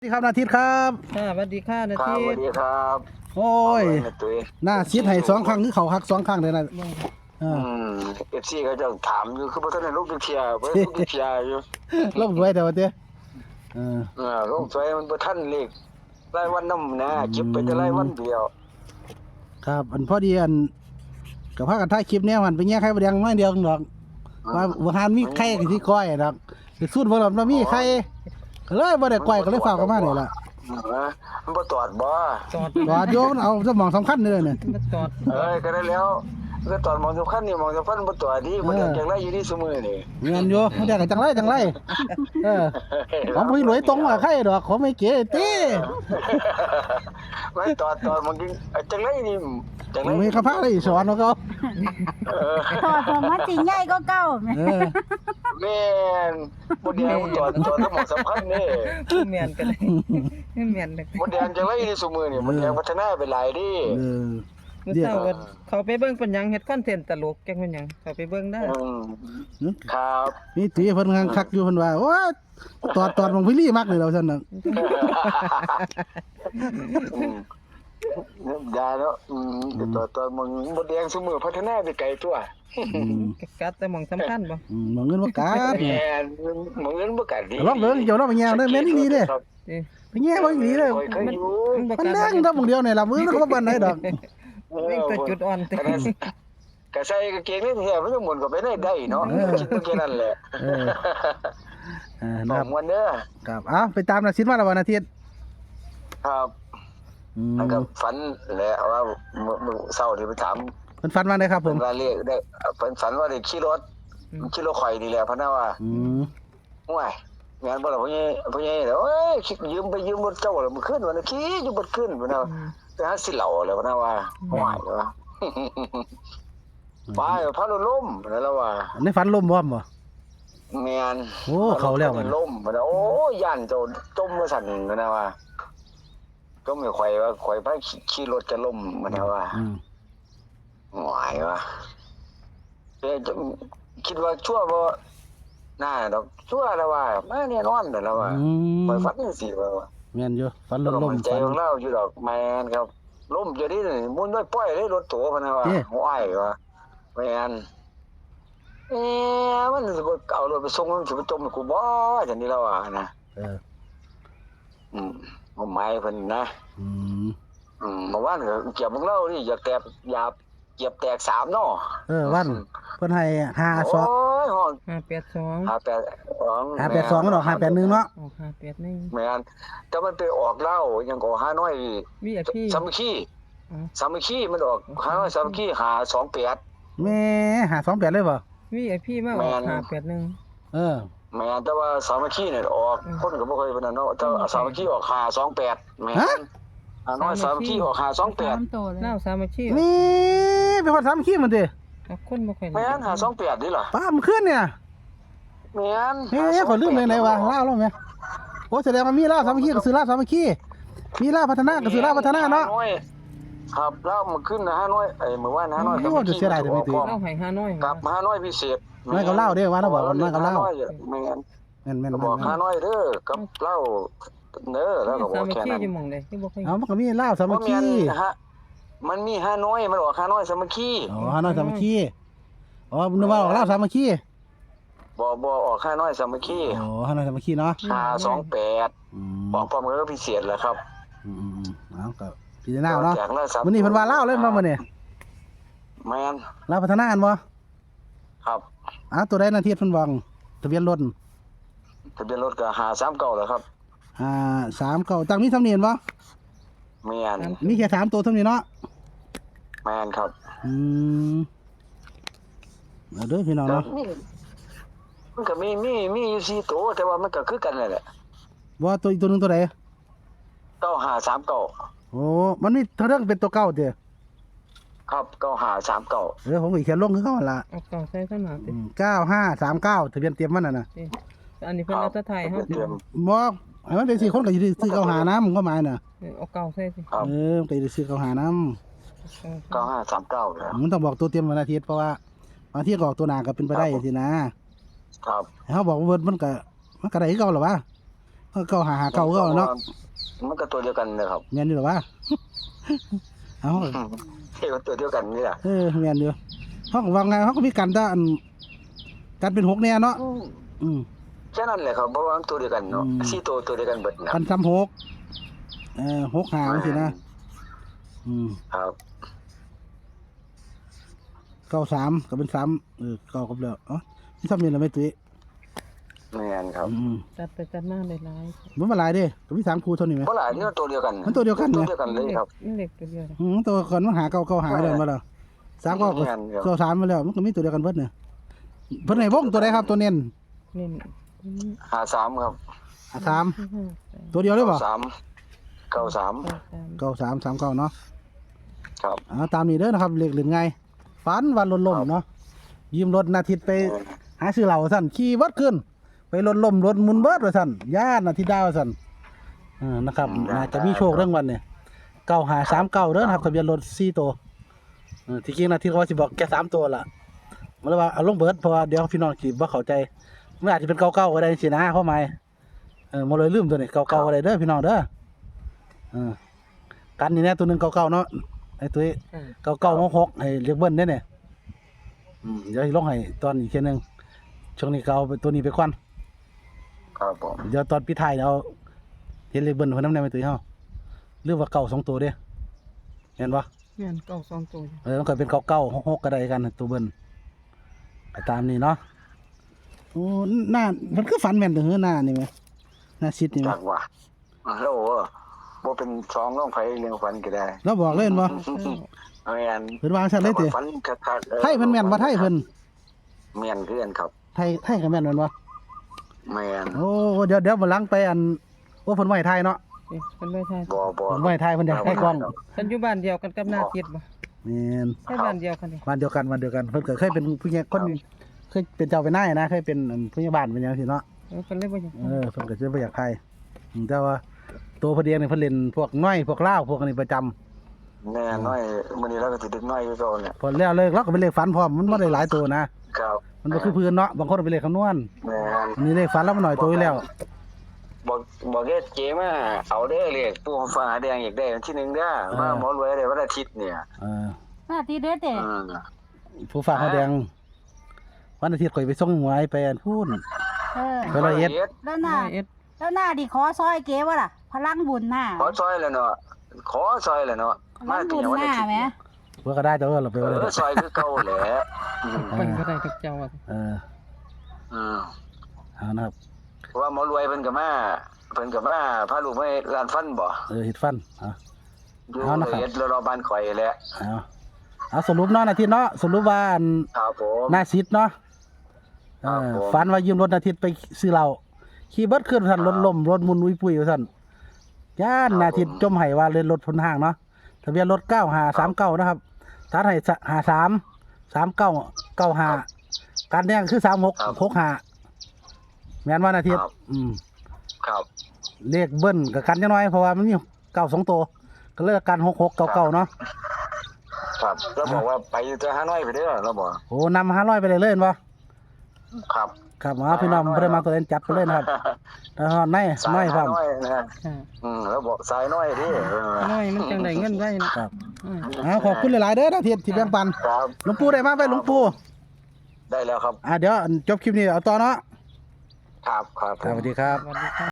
สวัสดีครับนาทิตย์ครับสวัสดีค่ะนาครับ ที สวัสดีครับ โอ้ยหน้าซิดให้2 ครั้งคือเขาหัก2 ครั้งเลยนะอืมFC เขาจะถามอยู่คือบ่ทันได้ลงเที่ยวบ่ลงเที่ยวอยู่ ลบด้วยแต่ว่าเด้ลงสวยมันบ่ทันเลขรายวันนำนะเก็บไปแต่รายวันเดียว ครับอันพอดีอันกับพากันถ่ายคลิปแนวมันไปแย่ไข่บ่แดงน้อยเดียวดอกว่าบ่หันมีไข่ที่ก้อยดอกไปสูตรบ่ล่ะมีไข่ก็เลยบ่ได้ก้อยก็เลยฝากกันมานี่ล่ะมันบ่ตอดบ่จอด ว่าโยนเอาสมองสำคัญเด้อเนี่ย มาจอด ก็ได้แล้วก็ตอดมองสำคัญนี่มองสำคัญบ่ตอดดีบ่ได้จังไรอยู่นี่ซุมื้อนี่ เงินอยู่บ่ได้ก็จังไรผมบ่รวยตรงว่าไข่ดอกผมไม่เก๋ติ ไว้ตอดมันกินจังไรนี่จังไร มีคาพาได้สอนเขา ถอดผมว่าสิใหญ่ก็เก่าแม่ แม่นบ่ได้ตอดมองสำคัญนี่ เมียนกันเลยเมียนเลย มดแดงจังไรนี่ซุมื้อนี่มดแดงพัฒนาไปหลายดิ มื้อเช้าก็เขาไปเบิ่งเป็นหยังเฮ็ดคอนเทนต์ตลกจังเป็นหยังเขาไปเบิ่งได้ ครับ นี่ตีเพิ่นคักอยู่เพิ่นว่าโอ้ยตอดมองพี่ลี่มักเลยเราซั่นน่ะ ยาแล้วตัวมึงมดแดงซุมื้อพัฒนาไปไกลตัว กัดแต่หมองสำคัญบ่ มองเงินบ่กัด แม่นมึงเงินบ่กัดดิ ลองเบิ่งเจ้าลองไปแย่งเด้อแม่นอีหลีเด้ เอ้ย ไปแย่บ่อีหลีเด้ เคยอยู่ บ่ มัน กัด นั่งตำบางเดียวนี่ล่ะมือมันก็บ่ปานใดดอก วิ่งแต่จุดอ่อนแต่ ก็ใส่กางเกงนี่แท้มันจะหมุนก็ไปได้เนาะคิดว่าแค่นั้นแหละ นะครับ วันเด้อ ครับไปตามนาซิดมาแล้ววันอาทิตย์ ครับแล้วก็ฝันแหละว่ามื้อเช้านี่ไปถาม เพิ่นฝันว่าได้ครับผม ว่าเลขได้เพิ่นฝันว่าได้ขี่รถข่อยนี่แหละพะนะว่า ห่วยงานบ่ล่ะพ่อใหญ่เด้อโอ้ยคิดยืมรถเจ้าแล้วมื้อคืนวันนั้นขี่อยู่บ่คืนพุ่นน่ะไปหาสิเหล้าแล้วพุ่นน่ะว่าห่วยว่าไปพาลมนั่นแล้วว่า ในฝันลมบ่บ่ แม่น โอ้เขาแล้วบัด ลมพุ่นน่ะโอ้ย่านเจ้าจมว่าซั่นพุ่นน่ะว่าก็ไม่ค่อยว่าค่อยพาขี่รถจะล่มพุ่นน่ะว่าห่วยว่าจะคิดว่าชั่วบ่น่าดอกชั่วแล้วว่ามาแน่นอนแล้วว่าข่อยฝันจังซี่ว่า แม่นอยู่ฝันลม ใจ ฝัน ของเราอยู่ดอกแมนครับล่มอยู่นี่มุนด้วยป้อยเลยรถตัวพะนะว่าห้อยว่าแมนมันสิบ่เอารถไปส่งมันสิไปจมกูบ่จังนี้แล้วอ่ะนะบ่หมายเพิ่นนะเมื่อวานก็เก็บของเรานี่อยากแตกหยาบเก็บแตก3เนาะวันเพิ่นให้52โอ้ยฮ้อน 582 582มันออก581เนาะ ออก581 แม่นแต่มันไปออกเหล้ายังก็หาน้อย VIP สามัคคีมันออกหาน้อยสามัคคี528แม่528เลยบ่ VIP มาออก581แม่นแต่ว่าสามัคคีเนี่ยออกคนก็บ่ค่อยปานนั้นเนาะแต่สามัคคีออก528แม่นน้อยสามัคคีออก528 โตเลย เล่าสามัคคี นี่เป็นคน3ขี้มันติ คนบ่ค่อย แม่น528นี่ล่ะ ป้ามันขึ้นเนี่ย แม่น ขอลืมไปไหนวะลาวแม่โอ้แสดงว่ามีลาวสามัคคีก็ซื้อลาวสามัคคีมีลาวพัฒนาก็ซื้อลาวพัฒนาเนาะ ครับแล้วมันขึ้นนะ5น้อยเมื่อวาน5น้อย โอ้จะเสียดายแต่ไม่ตื่น เล่าให้5น้อย กับ5น้อยพิเศษ น้อยกับลาวเด้ว่าเราบอกว่าน้อยกับลาว แม่น แม่น บอก5น้อยเด้อกับเหล้าเด้อแล้วก็บอกแค่นั้น อยู่หม่องใดที่บ่ค่อย เอามันก็มีลาวสามัคคี มันมี5น้อยมันออก5น้อยสามัคคี อ๋อน้อยสามัคคีอ๋อนึกว่าออกลาวสามัคคี บ่ออก5น้อยสามัคคี อ๋อน้อยสามัคคีเนาะ528บอกพร้อมกันก็พิเศษแหละครับ เอาก็พิจารณาเนาะมื้อนี้เพิ่นว่าลาวเลยมามื้อนี้ แม่น ลาวพัฒนาอันบ่ ครับ ตัวใดนาทีเพิ่นวางทะเบียนรถ ทะเบียนรถก็539แล้วครับ 39ตั้งมีทำเนียนบ่ แม่น มีแค่3ตัวเท่านี้เนาะ แม่นครับ เอาเด้อพี่น้องเนาะ มันก็มีอยู่4ตัวแต่ว่ามันก็คือกันนั่นแหละ ว่าตัวอีกตัวหนึงตัวใด 9539 โอ้มันมีเท่าเรื่องเป็นตัวเก่าเด้อ ครับ9539ผมก็เขียนลงคือเขาหั่นล่ะ เอาเก่าใส่ซะหน่อยสิ 9539ทะเบียนเต็มมันน่ะนะ อันนี้เพิ่นเอาแตะไทยเฮา บ่ให้มันเป็น4คนก็สิซื้อเขาหาน้ำก็หมายน่ะ เอาเก่าใส่สิ ครับ มันก็สิซื้อเขาหาน้ำ 9539แล้ว มันต้องบอกตัวเต็มวันอาทิตย์เพราะว่าบางทีก็ออกตัวหน้าก็เป็นไปได้สินะครับ เฮาบอกว่าเบิดมันก็ได้คือเก่าหรอวะ เก้าหาหาเก้าก็เนาะ มันก็ตัวเดียวกันนะครับ แม่นอยู่หรอวะ เอา เท่าตัวเดียวกันนี่แหละ แม่นอยู่เฮาก็ว่าไงเฮาก็มีกันแต่อันกันเป็น6แน่เนาะแค่นั้นแหละครับเพราะว่าตัวเดียวกันเนาะ4ตัวเดียวกันเบิดนะ กันซ้ำ66หาจังซี่นะครับ93ก็เป็น3เก้ากับแล้วมีซ้ำนี่ล่ะแม่ตุ้ย แม่นครับ จัดไปจัดมาหลาย มันบ่หลายเด้ก็มี3คู่เท่านี้แหม บ่หลายนี่ตัวเดียวกัน มันตัวเดียวกัน ตัว เนี่ย เดียวกันเลยครับ ๆเล็กตัวเดียว ตัวก่อนมันหาเก้าหาได้บ่ล่ะ3ก็3มาแล้วมันก็มีตัวเดียวกันเบิดเนี่ยเพิ่นให้วงตัวใดครับตัวเน้น นี่ 53ครับ 3ตัวเดียวเลยบ่ 93 9339เนาะ ครับ ตามนี้เด้อนะครับเลขเล่นง่ายฝันวันรถล้มเนาะยืมรถนาทิตไปหาซื้อเหล้าซั่นขี่เบิดขึ้นไปรถล้มรถหมุนเบิดว่าซั่นย่านนาทิตดาวซั่นนะครับน่าจะมีโชคเรื่องวันเนี่ย9539เด้อนะครับทะเบียนรถ4ตัวที่จริงนาทิตเขาสิบอกแค่3ตัวล่ะมันเลยว่าเอาลงเบิดเพราะว่าเดี๋ยวพี่น้องสิบ่เข้าใจมันอาจจะเป็น99ก็ได้สินะเพราะหมายบ่เลยลืมตัวนี้99ก็ได้เด้อพี่น้องเด้อกันนี่แน่ตัวนึง99เนาะไอ้ตุ้ย9966ให้เรียกเบิ้นได้เนี่ยเดี๋ยวสิลงให้ตอนอีกเทีนึงช่วงนี้ก็เอาตัวนี้ไปก่อน ครับผม เดี๋ยวตอนปิดท้ายเอาเห็นเรียกเบิ้นเพิ่นนำได้ไหมตุ้ยเฮาหรือว่าเก่า2ตัวเด้เห็นบ่ แม่นเก้าสองตัว มันก็เป็น9966ก็ได้กันตัวเบิ้นไปตามนี้เนาะโอ้หน้ามันคือฝันแม่นถึงหน้านี่แหมหน้าซิดนี่แหม จักว่าแล้วบ่เป็น2น้องไผเรื่องฝันก็ได้ เราบอกเลยเห็นบ่ แม่น เพิ่นวางซั่นเลยติ ฝันคักๆ ไทยเพิ่นแม่นบ่ไทยเพิ่น แม่นคือกันครับ ไทยก็แม่นแม่นบ่ แม่น โอ้เดี๋ยวบ่หลังไปอันเพิ่นบ่ให้ไทยเนาะ เป็นไม่ใช่ บ่ เพิ่นบ่ให้ไทยเพิ่นอยากให้กล้อง เป็นอยู่บ้านเดียวกันกับหน้าทิศบ่ แม่น ใช่บ้านเดียวกันนี่ บ้านเดียวกันเพิ่นก็เคยเป็นผู้ใหญ่คนเคยเป็นเจ้าเป็นนายนะเคยเป็นผู้ใหญ่บ้านเป็นหยังซี่เนาะ เพิ่นเลยบ่อยาก เพิ่นก็สิบ่อยากไทยแต่ว่าตัวเพิ่นเองนี่เพิ่นเล่นพวกน้อยพวกลาวพวกอันนี้ประจำ แน่น้อยมื้อนี้เราก็สิดึกน้อยอยู่เก่าเนี่ย พอแล้วเลิกเราก็เป็นเลขฝันพร้อมมันบ่ได้หลายตัวนะครับ มันบ่คือพื้นเนาะบางคนเป็นเลขคำนวณ แม่น อันนี้เลขฝันแล้วมันน้อยตัวอยู่แล้ว บอกเจ๊มาเอาเด้อเลขตู้ฟ้าแดงอีกได้วันที่1เด้อมาหมอรวยได้วันอาทิตย์เนี่ย หน้าที่เด้อเด้ ผู้ฝากเขาแดงวันอาทิตย์ข่อยไปส่งหวยไปอันพูนไปร้อยเอ็ด แล้วหน้าดิขอซอยเก๋บ่ล่ะพลังบุญหน้า ขอซอยแล้วเนาะมา พลัง ตี บุญ วัน ห อา น้า ทิตย์ แหม เพื่อก็ได้แต่ว่าเราไปว่าได้ ซอยคือเก่าแหละ เพิ่นก็ได้กับเจ้าอ่ะ เอานะครับ ว่าหมอรวยเพิ่นก็มาพาลูกไปร้านฟันบ่ เฮ็ดฟันอยู่เฮ็ดรอบบ้านข่อยแหละ เอาสรุปเนาะอาทิตย์เนาะสรุปว่า ครับผม หน้าซิดเนาะฝันว่ายืมรถอาทิตย์ไปซื้อเหล้าขี่เบิดขึ้นซั่นรถล้มรถมุนอุ้ยปุ้ยว่าซั่นย่านอาทิตย์จมไห้ว่าเลยรถพ้นห้างเนาะทะเบียนรถ9539นะครับตัดให้53 3995การแดงคือ3665แม่นว่าอาทิตย์ครับ เลขเบิ้ลกับกันจังน้อยเพราะว่ามันมี92ตัวก็เลยกัน6699เนาะ ครับแล้วบอกว่าไปอยู่แต่ฮานอยไปเด้อแล้วบ่ โอ้นำ500ไปเลยเห็นบ่ ครับ ครับพี่น้องบ่ได้มาตัวเล่นจัดไปเลยนะครับแล้วในน้อยพร้อม น้อยนะแล้วบอกสายน้อยดิ น้อยมันจังได้เงินไว้นะครับ ขอบคุณหลายๆเด้อนะที่แบ่งปัน ครับ หลวงปู่ได้มาไปหลวงปู่ ได้แล้วครับ เดี๋ยวจบคลิปนี้เอาต่อเนาะ ครับ สวัสดีครับ สวัสดีครับ